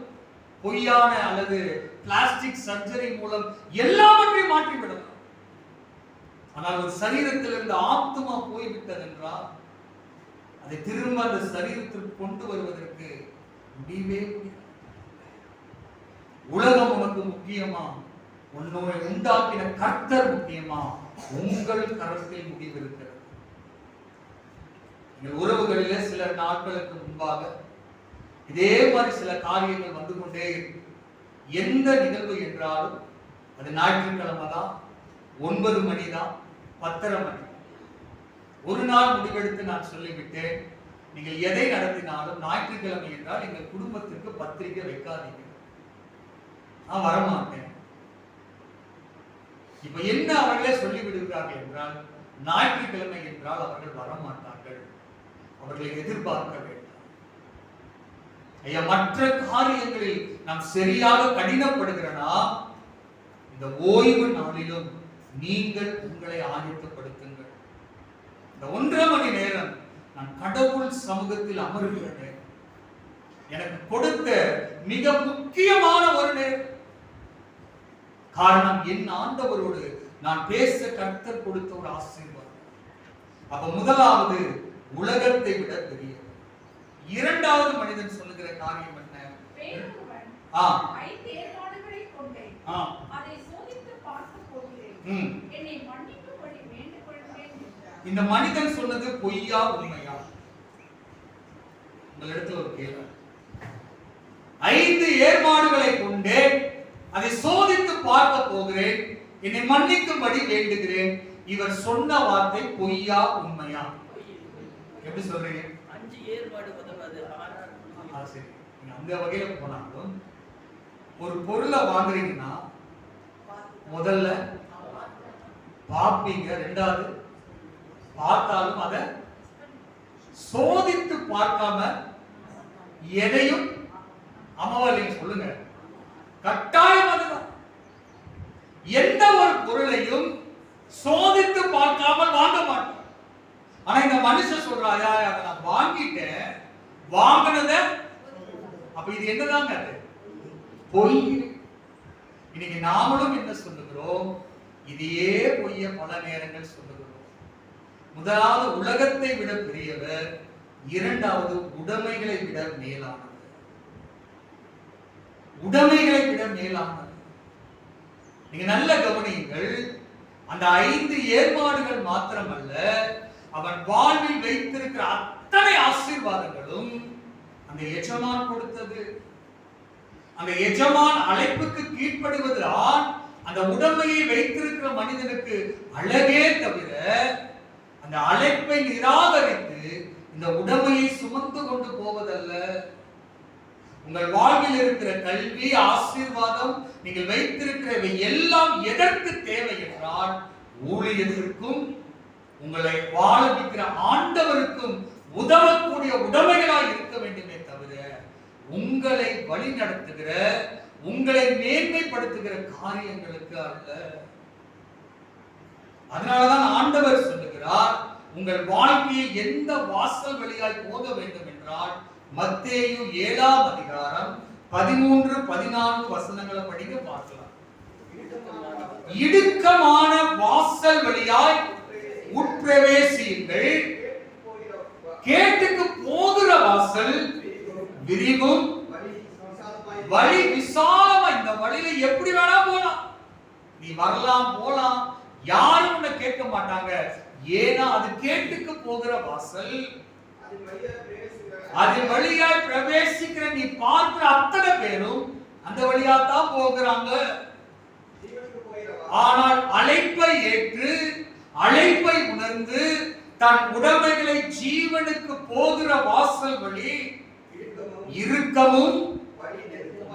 பொய்யான அல்லது பிளாஸ்டிக் சர்ஜரி மூலம் எல்லாவற்றையும் மாற்றிவிடலாம். ஆனால் ஒரு சரீரத்தில் இருந்து ஆத்மா போய்விட்டது என்றால் அதை திரும்ப அந்த சரீரத்திற்கு கொண்டு வருவதற்கு முடியவே முடியாது. உலகம் உனக்கு முக்கியமா? உன்னை உண்டாக்கின கர்த்தர் முக்கியமா? உங்கள் கரத்தில் முடிவு இருக்கிறது. எங்கள் உறவுகளிலே சில நாட்களுக்கு முன்பாக இதே மாதிரி சில காரியங்கள் வந்து கொண்டே இருக்கு. எந்த நிகழ்வு என்றாலும் அது ஞாயிற்றுக்கிழமை தான், 9 மணி தான், 10:30 மணி. ஒரு நாள் முடிவெடுத்து நான் சொல்லிவிட்டேன், நீங்கள் எதை நடத்தினாலும் ஞாயிற்றுக்கிழமை என்றால் எங்கள் குடும்பத்திற்கு பத்திரிகை வைக்காதீங்க, நான் வரமாட்டேன். இப்ப என்ன அவர்களே சொல்லி விடுகிறார்கள் என்றால், ஞாயிற்றுக்கிழமை என்றால் அவர்கள் வரமாட்டார்கள், அவர்களை எதிர்பார்க்க வேண்டாம். ஐயா, மற்ற காரியங்களில் நாம் சரியாக கடினப்படுகிறனா, இந்த ஓய்வு நாளிலும் நீங்கள் உங்களை ஆயத்தப்படுத்துங்கள். இந்த 1.5 மணி நேரம் நான் கடவுள் சமூகத்தில் அமர்கிறேன். எனக்கு கொடுத்த மிக முக்கியமான ஒரு நேரம். காரணம், என் ஆண்டவரோடு நான் பேச கர்த்தர் கொடுத்த ஒரு ஆசீர்வாதம். அப்ப முதலாவது உலகத்தை விட பெரியது. இரண்டாவது மனிதன் சொல்லுகிற காரியம் என்ன? இந்த மனிதன் சொன்னது பொய்யா உண்மையா? உங்களிடத்தில் ஒரு கேள்வி. 5 ஏர்மாடுகளை கொண்டே அதை சோதித்து பார்க்க போகிறேன், என்னை மன்னிக்கும்படி வேண்டுகிறேன். இவர் சொன்ன வார்த்தை பொய்யா உண்மையா? எப்படி சொல்றீங்க? 5 ஏர்மாடு உதவாது. சரி, நீங்க அந்த வகையில போனாலும் ஒரு பொருளை வாங்குறீங்கன்னா முதல்ல பாப்பீங்க, ரெண்டாவது பார்த்தாலும் அதை சோதித்து பார்க்காம எதையும் அமவலையும் சொல்லுங்க, கட்டாயம் அதுதான். எந்த ஒரு பொருளையும் சோதித்து பார்க்காமல் வாங்க மாட்டோம். ஆனா இந்த மனுஷன் சொல்றாயா, அதை நான் வாங்கிட்டேன், வாங்கினத அப்ப இது என்னதாங்க? அது பொய். இன்னைக்கு நாமளும் என்ன சொல்லுகிறோம்? இதையே பொய்ய பல நேரங்கள் சொல்லுகிறோம். முதலாவது உலகத்தை விட பெரியவர், இரண்டாவது உடைமைகளை விட மேலானவர். உடைமைகளை விட மேலானவர். நீங்க நல்ல கவனியுங்கள். அந்த 5 ஏர்மாடுகள் மாத்திரமல்ல, அவன் வாழ்வில் வைத்திருக்கிற அத்தனை ஆசீர்வாதங்களும் அந்த எஜமான் கொடுத்தது. அந்த எஜமான் அழைப்புக்கு கீழ்ப்படுவதுதான் அந்த உடைமையை வைத்திருக்கிற மனிதனுக்கு அழகே தவிர, அந்த அழைப்பை நிராகரித்து இந்த உடைமையை சுமந்து கொண்டு போவதல்ல. உங்கள் வாழ்வில் இருக்கிற கல்வி, ஆசீர்வாதம், நீங்கள் வைத்திருக்கிறவை எல்லாம் எதற்கு தேவை என்றால், ஊழியத்திற்கும் உங்களை வாழ வைக்கிற ஆண்டவருக்கும் உதவக்கூடிய உடைமைகளாய் இருக்க வேண்டுமே தவிர, உங்களை வழி நடத்துகிற, உங்களை மேன்மைப்படுத்துகிற காரியங்களுக்கு அல்ல. அதனாலதான் ஆண்டவர் சொல்லுகிறார், உங்கள் வாழ்க்கையில் எந்த வாசல் வழியாய் போக வேண்டும் என்றால், மத்தேயு 7ஆம் அதிகாரம் 13-14 வசனங்களை படிக்க பார்க்கலாம். இடுக்கமான வாசல் வழியாய் உட்பிரவேசியுங்கள், கேட்டுக்கு போகிற வாசல் விரிவும், வழி விசாலமா. இந்த வழியில எப்படி வேணா போலாம், நீ வரலாம் போலாம், யாரும் உன்னை கேட்க மாட்டாங்க. ஏன்னா அது கேட்டுக்கு போகிற வாசல். அது வழியாய் பிரவேசிக்கிற நீ பார்க்கிற அத்தனை பேரும் அந்த வழியா தான் போகிறாங்க. ஆனால் அழைப்பை ஏற்று, அழைப்பை உணர்ந்து, தன் உடைமைகளை ஜீவனுக்கு போகிற வாசல் வழி இறுக்கமும்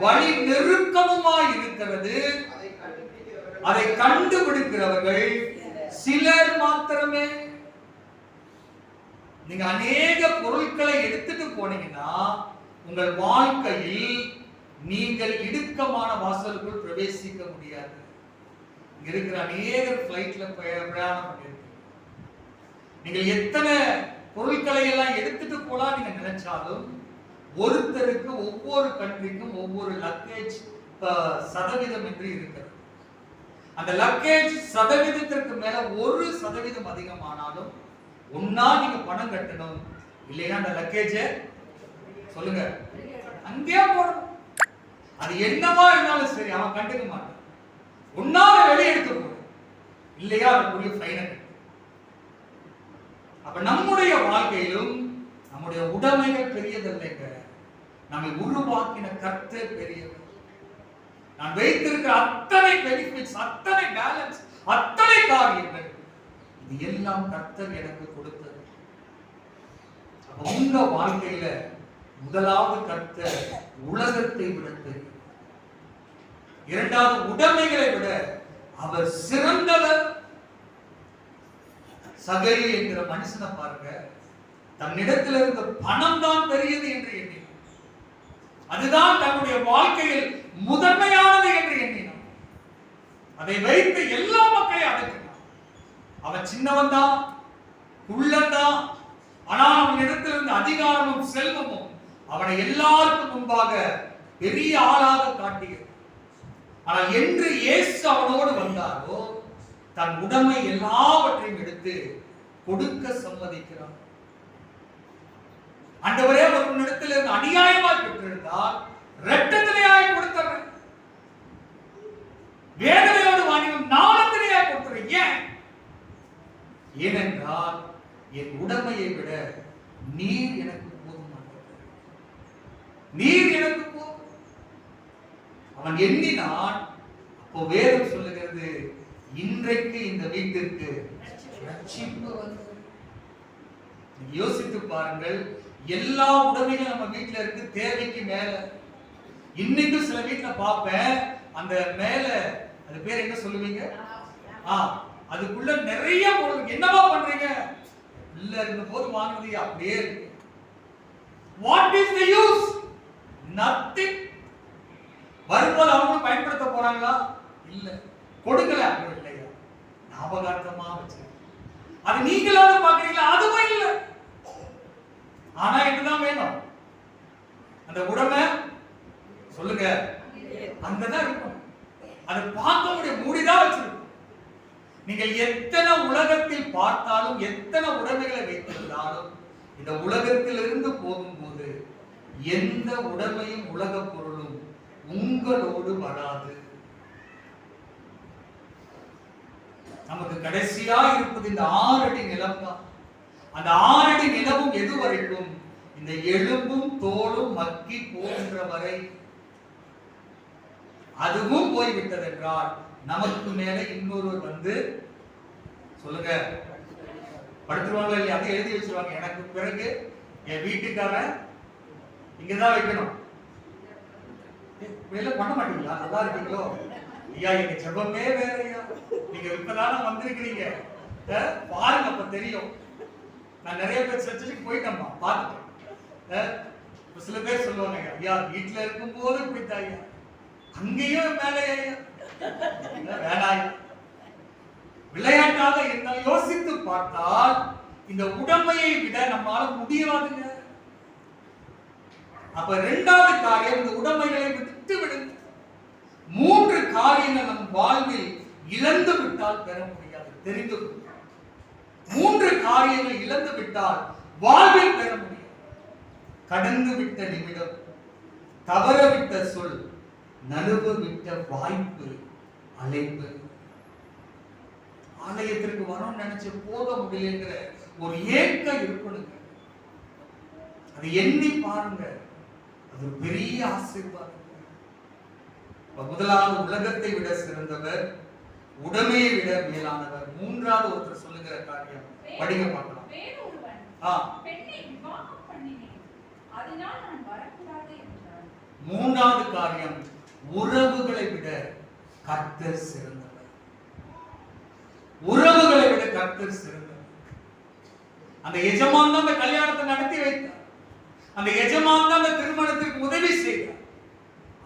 வழி நெருக்கமுமாய் இருக்கிறது. அதை கண்டுபிடிக்கிறவர்கள் சிலர் மாத்திரமே. நீங்க அநேக பொருட்களை எடுத்துட்டு போனீங்கன்னா உங்கள் வாழ்க்கையில் நீங்கள் இடுக்கமான வாசலுக்குள் பிரவேசிக்க முடியாது. இங்க இருக்கிற அநேகர் பிளைட்ல பிரயாணம் பண்ணிருக்கீங்க. நீங்கள் எத்தனை பொருட்களை எல்லாம் எடுத்துட்டு போலாம் நீங்க நினைச்சாலும் ஒருத்தருக்கு ஒவ்வொரு கண்ட்ரிக்கும் ஒவ்வொரு லக்கேஜ் சதவீதம் என்று இருக்கிறது. அந்த லக்கேஜ் சதவீதத்திற்கு மேல 1% அதிகமானாலும் ஒன்னா நீங்க பணம் கட்டணும், இல்லைன்னா அந்த லக்கேஜ சொல்லுங்க அங்கேயே போடணும். அது என்னவா இருந்தாலும் சரி அவன் கண்டுக்க மாட்டான். ஒன்னால வெளியே எடுத்து போடு, இல்லையா அதுக்குரிய ஃபைனை கட்டு. அப்ப நம்முடைய வாழ்க்கையிலும் நம்முடைய உடைமைகள் பெரியதில்லைங்க, நம்மை உருவாக்கின கர்த்தர் பெரியவர். நான் வைத்திருக்கிற அத்தனை பெனிஃபிட்ஸ், அத்தனை பேலன்ஸ், அத்தனை காரியங்கள் இது எல்லாம் கர்த்தர் எனக்கு கொடுத்தது. அப்ப உங்க வாழ்க்கையில முதலாவது கர்த்தர் உலகத்தை விட பெரியவர், இரண்டாவது உடைமைகளை விட அவர் சிறந்தவர். சகரி என்கிற மனுஷனை பாருங்க, தன்னிடத்தில் இருந்த பணம் தான் பெரியது என்று எண்ணினார். அதுதான் தன்னுடைய வாழ்க்கையில் முதன்மையானது என்று எண்ணினான். அதை வைத்து எல்லா மக்களையும் அடக்கினான். அவன் சின்னவன் தான், குள்ளன் தான், ஆனால் அவனிடத்தில் இருந்த அதிகாரமும் செல்வமும் அவனை எல்லாருக்கும் முன்பாக பெரிய ஆளாக காட்டியது. ஆனால் என்று இயேசு அவனோடு வந்தாரோ தன் உடைமை எல்லாவற்றையும் எடுத்து கொடுக்க சம்மதிக்கிறான். ஆண்டவரே ஒரு இடத்தில் இருந்து அநியாயமாய் பெற்றிருந்தால் இரட்டத்திலேயாய் கொடுத்தவன், வேதனையோடு வாங்கியும் நாளத்திலேயாய் கொடுத்தவன். ஏன்? ஏனென்றால் என் உடைமையை விட நீர் எனக்கு போதுமானது, நீர் எனக்கு போதும். அவன் எண்ணினான். அப்போ வேதம் சொல்லுகிறது, இன்றைக்கு இந்த வீட்டிற்கு ரட்சிப்பு வந்தது. யோசித்து பாருங்கள், எல்லா உடைமைகளும் நம்ம வீட்டுல இருக்கு, தேவைக்கு மேல. இன்னைக்கு சில வீட்டுல பார்ப்பேன், அந்த மேல அது பேர் என்ன சொல்லுவீங்க, அதுக்குள்ள நிறைய பொருள். என்னவா பண்றீங்க? இல்ல இருந்த போது வாங்குறது அப்படியே இருக்கு. What is the use? Nothing. வரும்போது அவங்க பயன்படுத்த போறாங்களா? இல்ல. கொடுக்கல அப்படி இல்லையா? ஞாபகார்த்தமா வச்சு அது நீங்களாவது பாக்குறீங்களா? அதுவும் இல்ல. ஆனா என்னதான் வேணும்? அந்த உடைமை சொல்லுங்க அங்கதான் இருக்கும். அதை பார்க்க முடிய மூடிதான் வச்சிருக்கும். நீங்கள் எத்தனை உலகத்தில் பார்த்தாலும், எத்தனை உடைமைகளை வைத்திருந்தாலும், இந்த உலகத்தில் இருந்து போகும்போது எந்த உடைமையும் உலக பொருளும் உங்களோடு வராது. நமக்கு கடைசியா இருப்பது இந்த 6 அடி நிலம் தான். அந்த 6 அடி நிலமும் எது வரைக்கும்? இந்த எலும்பும் தோலும் மக்கி போகின்ற வரை. அதுவும் போய்விட்டது என்றால் நமக்கு மேல இன்னொருவர் வந்து சொல்லுங்க படுத்துருவாங்க இல்லையா? அதை எழுதி வச்சிருவாங்க, எனக்கு பிறகு என் வீட்டுக்காரன் இங்கதான் வைக்கணும். பண்ண மாட்டீங்களா? நல்லா இருக்கீங்களோ ஐயா? எங்க ஜெபமே வேற ஐயா. நீங்க இப்பதான வந்திருக்கிறீங்க, பாருங்க அப்ப தெரியும். நான் நிறைய பேர் சர்ச்சைக்கு போயிட்டோம்மா, பார்த்துட்டேன். சில பேர் சொல்லுவாங்க, ஐயா வீட்டுல இருக்கும் போது இப்படித்தான் ஐயா, அங்கேயும் மேலே ஐயா வேணாயா. விளையாட்டாக இருந்தால் யோசித்து பார்த்தால் இந்த உடைமையை விட நம்மால முடியாதுங்க. அப்ப 2வது காரியம், இந்த உடைமைகளை விட்டு விடுங்க. 3 காரியங்கள் நம் வாழ்வில் இழந்து விட்டால் பெற முடியாது. தெரிந்து 3 காரியங்கள் இழந்து விட்டால் வாழ்வில் பெற முடியாது. கடந்து விட்ட நிமிடம், தவற விட்ட சொல், நழுவ விட்ட வாய்ப்பு, அழைப்பு. ஆலயத்திற்கு வரணும்னு நினைச்சு போக முடியலங்கிற ஒரு ஏக்கம் இருக்கணுங்க. அதை எண்ணி பாருங்க, அது ஒரு பெரிய ஆசீர்வாதம். முதலாவது உலகத்தை விட சிறந்தவர், உடைமையை விட மேலானவர். 3வது ஒருத்தர் சொல்லுகிற காரியம் படிக்க பார்க்கலாம். பெண்ணை விவாகம் பண்ணினேன், அதனால் நான் வரக்கூடாது என்றார். 3வது காரியம், உறவுகளை விட கர்த்தர் சிறந்தவர். உறவுகளை விட கர்த்தர் சிறந்தவர். அந்த எஜமான் தான் அந்த கல்யாணத்தை நடத்தி வைத்தார். அந்த எஜமான் தான் அந்த திருமணத்திற்கு உதவி செய்தார்.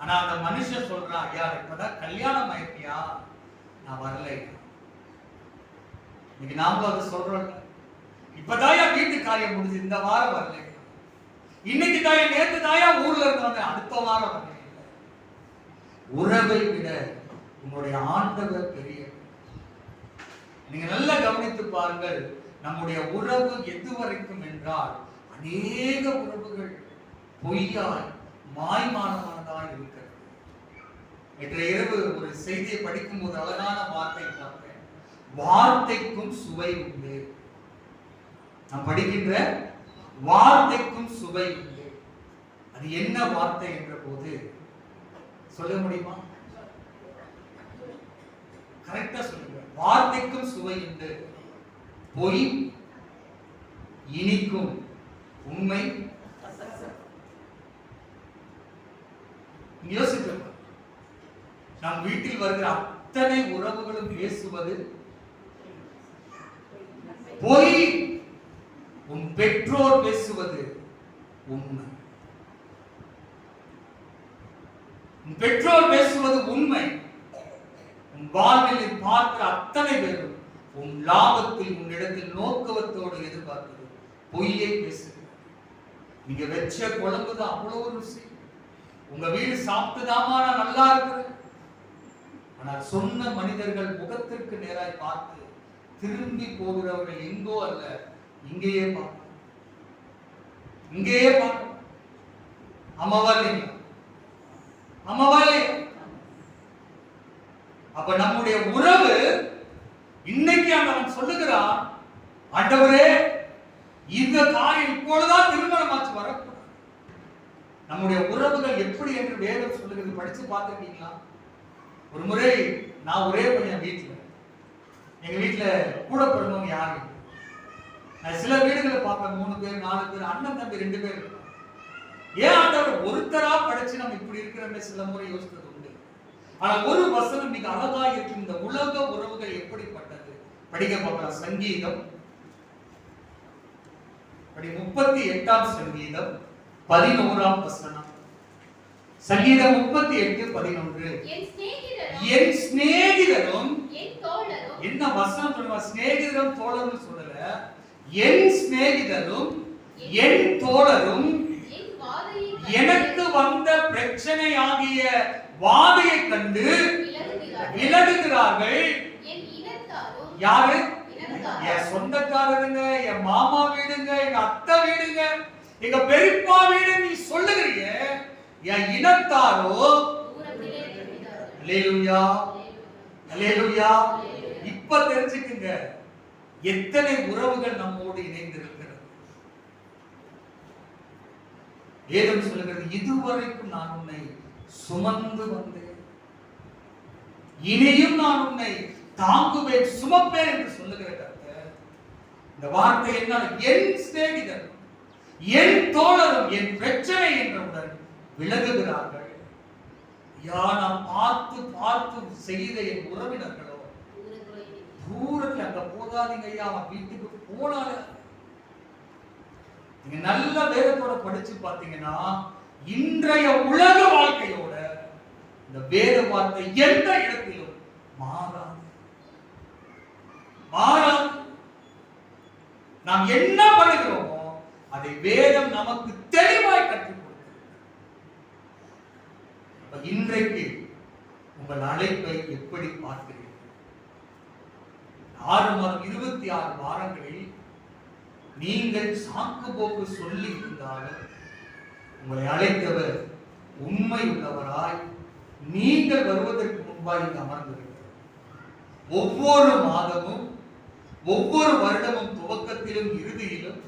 ஆனா அந்த மனுஷன் சொல்றான், ஐயா இப்பதான் கல்யாணம் ஆயிட்டியா, நான் வரல. இன்னைக்கு நாம அதை சொல்றோம், இப்பதாயா வீட்டு காரியம் முடிஞ்சு, இந்த வாரம் வரல. இன்னைக்கு தாயா, நேத்து தாயா ஊர்ல இருந்தவங்க, அடுத்த வாரம் வரல. உறவை விட உங்களுடைய ஆண்டவர் பெரிய. நீங்க நல்லா கவனித்து பாருங்கள், நம்முடைய உறவு எது வரைக்கும் என்றால், அநேக உறவுகள் பொய்யாய் மாய்மானமானதாய் இருக்கிறது. நேற்று இரவு ஒரு செய்தியை படிக்கும் போது அழகான வார்த்தை பார்த்தேன். வார்த்தைக்கும் சுவை உண்டு. நாம் படிக்கின்ற வார்த்தைக்கும் சுவை உண்டு. அது என்ன வார்த்தை என்ற போது சொல்ல முடியுமா? கரெக்டா சொல்லுங்க. வார்த்தைக்கும் சுவை உண்டு. பொய் இனிக்கும், உண்மை யோசித்து. நம் வீட்டில் வருகிற அத்தனை உறவுகளும் பேசுவது பொய். உன் பெற்றோர் பேசுவது உண்மை. உன் பெற்றோர் பேசுவது உண்மை. உன் வாழ்வில் பார்க்கிற அத்தனை பேரும் உன் லாபத்தில், உன்னிடத்தில் நோக்கவத்தோடு எதிர்பார்க்கிறது பொய்யை பேசுகிறது. நீங்க வச்ச குழம்புதான் அவ்வளவு ருசி. உங்க வீடு சாப்பிட்டுதாமா நல்லா இருக்குது. ஆனால் சொன்ன மனிதர்கள் முகத்திற்கு நேராய் பார்த்து திரும்பி போகிறவர்கள் எங்கோ அல்ல, இங்கேயே பார்க்க. இங்கேயே பார்க்க. அம்மாவா இல்லைங்களா? அம்மாவா இல்லையா? அப்ப நம்முடைய உறவு இன்னைக்கு அவன் சொல்லுகிறான், ஆண்டவரே இந்த காரியம் இப்பொழுதுதான் திருமணமாச்சு, வரக்கூடாது. நம்முடைய உறவுகள் எப்படி என்று வேதம் சொல்லுகிறது. படிச்சு பார்த்துருக்கீங்களா? ஒரு முறை நான் ஒரே பையன் வீட்டுல, எங்க வீட்டுல கூட பிறந்தவங்க யாரு? சில வீடுகளை பார்ப்பேன் 3 பேர் 4 பேர், அண்ணன் தம்பி 2 பேர். ஏன் ஆண்டவர் ஒருத்தரா படிச்சு நம்ம இப்படி இருக்கிறோமே சில முறை யோசித்தது உண்டு. ஆனா ஒரு வசனம் மிக அழகா இருக்கு. இந்த உலக உறவுகள் எப்படிப்பட்டது படிக்க பார்க்கலாம். சங்கீதம் 38ஆம் சங்கீதம் 11ஆம் வசனம். சங்கீதம் 38:11. என் சிநேகிதரும், என்ன வசனம் சொல்லுவா? சிநேகிதரும் தோழரும் சொல்லல. என் சிநேகிதரும் என் தோழரும் எனக்கு வந்த பிரச்சனை ஆகிய வாதையை கண்டு விலகுகிறார்கள். யாரு? என் சொந்தக்காரருங்க, என் மாமா வீடுங்க, எங்க அத்தை வீடுங்க, எங்க பெரியப்பா வீடு. நீ சொல்லுகிறீங்க என் இனத்தாரோ. அல்லேலூயா, அல்லேலூயா. இப்ப தெரிஞ்சுக்குங்க எத்தனை உறவுகள் நம்மோடு இணைந்திருக்கிறது. வேதம் சொல்லுகிறது, இதுவரைக்கும் நான் உன்னை சுமந்து வந்தேன், இனியும் நான் உன்னை தாங்குவேன், சுமப்பேன் என்று சொல்லுகிற கர்த்தர். இந்த வார்த்தை என்ன? என் சிநேகிதர் என் தோழரும் என் பிரச்சனை என்றவுடன் விலகுகிறார்கள். நான் பார்த்து பார்த்து செய்த என் உறவினர்களோ தூரத்தில் அங்க போகாதீங்க ஐயா, அவன் வீட்டுக்கு போனால. நீங்க நல்ல வேதத்தோட படிச்சு பார்த்தீங்கன்னா இன்றைய உலக வாழ்க்கையோட இந்த வேத வார்த்தை எந்த இடத்திலும் மாறாது, மாறாது. நாம் என்ன பண்ணுகிறோமோ அதை வேதம் நமக்கு தெளிவாய் கற்றுக் கொடுக்கிறது. இன்றைக்கு உங்கள் அழைப்பை எப்படி பார்க்கிறீர்கள்? 6 மாதம் 26 வாரங்களில் நீங்கள் சாக்கு போக்கு சொல்லி இருந்தாலும் உங்களை அழைத்தவர் உண்மை உள்ளவராய் நீங்கள் வருவதற்கு முன்பாக இங்கு அமர்ந்திருக்கிறார். ஒவ்வொரு மாதமும் ஒவ்வொரு வருடமும் துவக்கத்திலும் இறுதியிலும்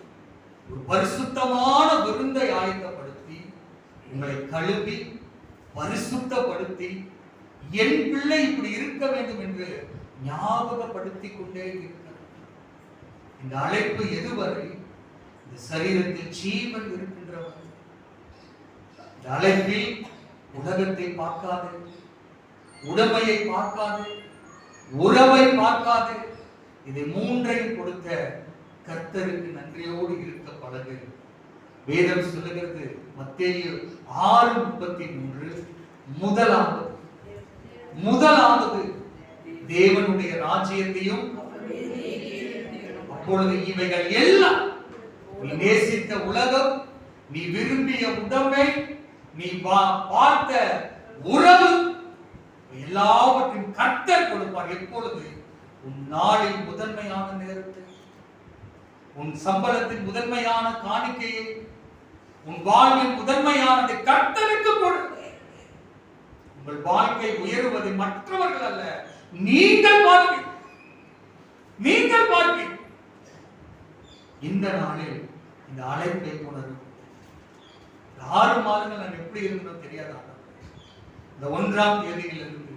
ஒரு பரிசுத்தமான விருந்தை ஆயத்தப்படுத்தி உங்களை கழுவி பரிசுத்தப்படுத்தி என் பிள்ளை இப்படி இருக்க வேண்டும் என்று ஞாபகப்படுத்திக் கொண்டே இருக்கிறார். இந்த அழைப்பு எதுவரை இந்த சரீரத்தில் ஜீவன் இருக்கின்றவர். இந்த அழைப்பில் உலகத்தை பார்க்காது, உடமையை பார்க்காது, உறவை பார்க்காது, இதை 3ஐயும் கொடுத்த கர்த்தருக்கு நன்றியோடு இருக்க பழகு. வேதம் சொல்லுகிறது மத்தேயு 6:33, முதலாவது தேவனுடைய ராஜ்யத்தையும் அப்பொழுது இவைகள் எல்லாம் நீ நேசித்த உலகம், நீ விரும்பிய உடமை, நீ பார்த்த உறவு, எல்லாவற்றையும் கர்த்தர் கொடுப்பார். எப்பொழுது? உன் நாளின் முதன்மையான நேரத்தை, உன் சம்பளத்தின் முதன்மையான காணிக்கையை, உன் வாழ்வின் முதன்மையானதை கர்த்தருக்கு கொடு. உங்கள் வாழ்க்கை உயருவதை மற்றவர்கள் அல்ல, நீங்கள் பார்ப்பீர்கள். நீங்கள் பார்ப்பீர்கள். இந்த நாளில் இந்த அழைப்பை உணரும். 6 மாதங்கள் நான் எப்படி இருந்தோம் தெரியாத இந்த 1ஆம் தேதியிலிருந்து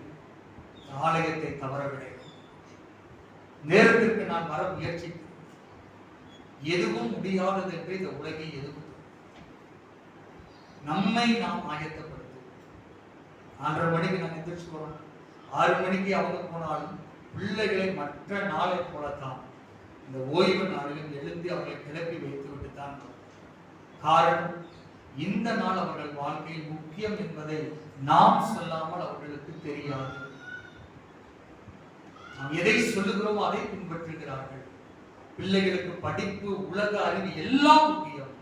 ஆலயத்தை தவறவிட நேரத்திற்கு நான் வர முயற்சிக்கிறேன். எதுவும் முடியாதது என்று இந்த உலகை எதுவும் நம்மை நாம் ஆயத்தப்படுத்தும். 6:30 மணிக்கு நான் எந்திரிச்சு போறோம். 6 மணிக்கு அவங்க போனாலும் பிள்ளைகளை மற்ற நாளை போலத்தான் இந்த ஓய்வு நாளிலும் எழுந்து அவர்களை கிளப்பி வைத்து விட்டுத்தான். காரணம், இந்த நாள் அவர்கள் வாழ்க்கையில் முக்கியம் என்பதை நாம் சொல்லாமல் அவர்களுக்கு தெரியாது. நாம் எதை சொல்லுகிறோமோ அதை பின்பற்றுகிறார்கள். பிள்ளைகளுக்கு படிப்பு, உலக அறிவு எல்லாம் முக்கியம்.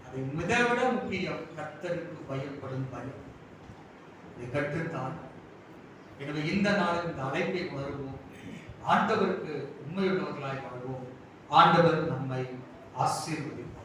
அதை மிதவிட முக்கியம் கர்த்தருக்கு பயப்படும் பயம். இதை கற்றுத்தான். எனவே இந்த நாளில் இந்த அழைப்பை உணர்வோம். ஆண்டவருக்கு உண்மையுள்ளவர்களாய் வாழ்வோம். ஆண்டவர் நம்மை ஆசீர்வதிப்பார்.